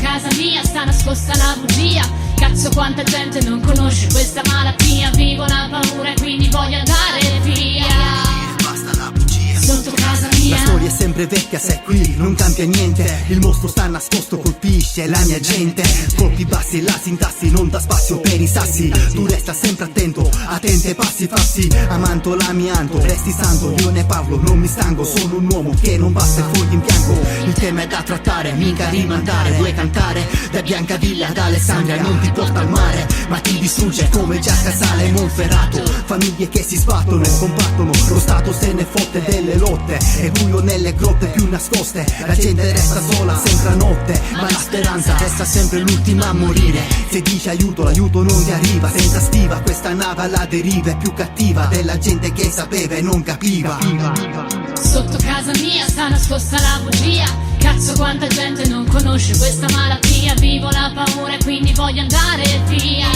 casa mia sta nascosta la bugia. Cazzo quanta gente non conosce questa malattia. Vivo la paura e quindi voglio andare via. Sotto casa mia. La storia è sempre vecchia, sei qui, non cambia niente. Il mostro sta nascosto, colpisce la mia gente. Colpi bassi, la sintassi non dà spazio per i sassi. Tu resta sempre attento, attente ai passi farsi. Amando l'amianto, resti santo. Io ne parlo, non mi stanco. Sono un uomo che non basta il foglio in bianco. Il tema è da trattare, mica rimandare. Vuoi cantare da Biancavilla ad Alessandria. Non ti porta al mare, ma ti distrugge come già Casale e Monferrato. Famiglie che si sbattono e combattono. Lo Stato se ne fotte delle lotte. È buio nelle grotte più nascoste. La gente resta sola sempre a notte, ma la speranza resta sempre l'ultima a morire. Se dici aiuto, l'aiuto non ti arriva. Senza stiva questa nave alla deriva è più cattiva della gente che sapeva e non capiva. Sotto casa mia sta nascosta la bugia. Cazzo quanta gente non conosce questa malattia. Vivo la paura e quindi voglio andare via.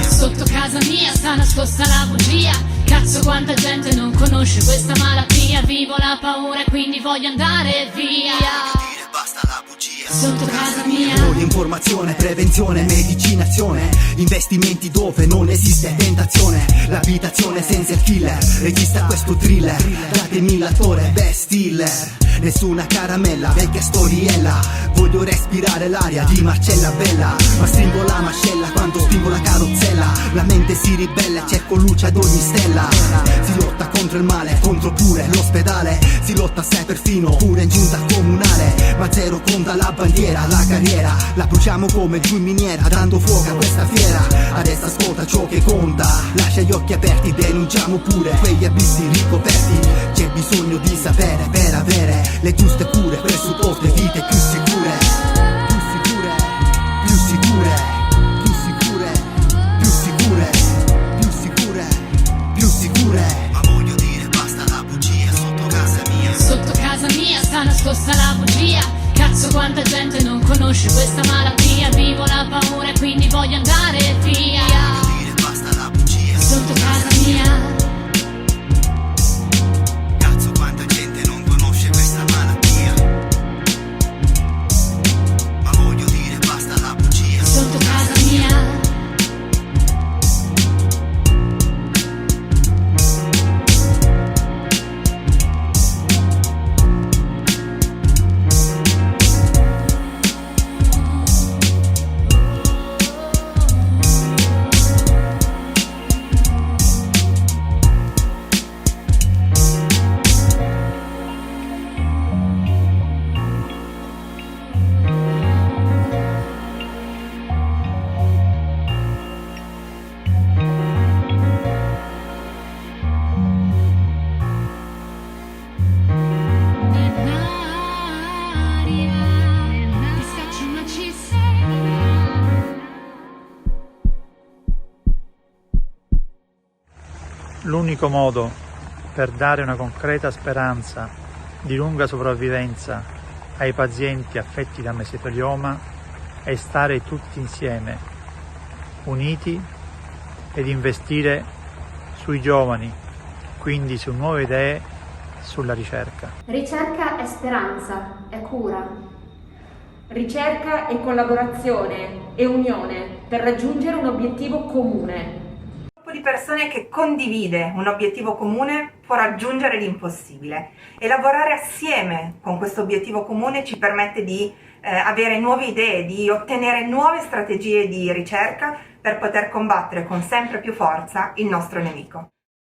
Sotto casa mia sta nascosta la bugia. Cazzo quanta gente non conosce questa malattia. Vivo la paura e quindi voglio andare via. Sotto casa mia. Informazione, prevenzione, medicinazione. Investimenti dove non esiste tentazione. L'abitazione senza il killer. Regista questo thriller. Datemi l'attore, best stiller. Nessuna caramella, vecchia storiella. Voglio respirare l'aria di Marcella Bella. Ma stringo la mascella quando spingo la carrozzella. La mente si ribella, cerco luce ad ogni stella. Si lotta contro il male, contro pure l'ospedale. Si lotta assai perfino, pure in giunta comunale. Ma zero conta la bandiera, la carriera. La bruciamo come giù in miniera, dando fuoco a questa fiera. Adesso ascolta ciò che conta. Lascia gli occhi aperti, denunciamo pure quegli abissi ricoperti. C'è bisogno di sapere per avere le giuste cure, presupposte vite più sicure. Più sicure, più sicure, più sicure, più sicure, più sicure, più sicure. Ma voglio dire basta la bugia sotto casa mia. Sotto casa mia sta nascosta la bugia. Cazzo quanta gente non conosce questa malattia. Vivo la paura e quindi voglio andare via. Basta la bugia sotto casa mia. Cazzo quanta gente non conosce questa malattia. Ma voglio dire basta la bugia sotto casa mia. L'unico modo per dare una concreta speranza di lunga sopravvivenza ai pazienti affetti da mesotelioma è stare tutti insieme, uniti, ed investire sui giovani, quindi su nuove idee, sulla ricerca. Ricerca è speranza, è cura. Ricerca e collaborazione e unione per raggiungere un obiettivo comune. Un gruppo di persone che condivide un obiettivo comune può raggiungere l'impossibile e lavorare assieme con questo obiettivo comune ci permette di avere nuove idee, di ottenere nuove strategie di ricerca per poter combattere con sempre più forza il nostro nemico.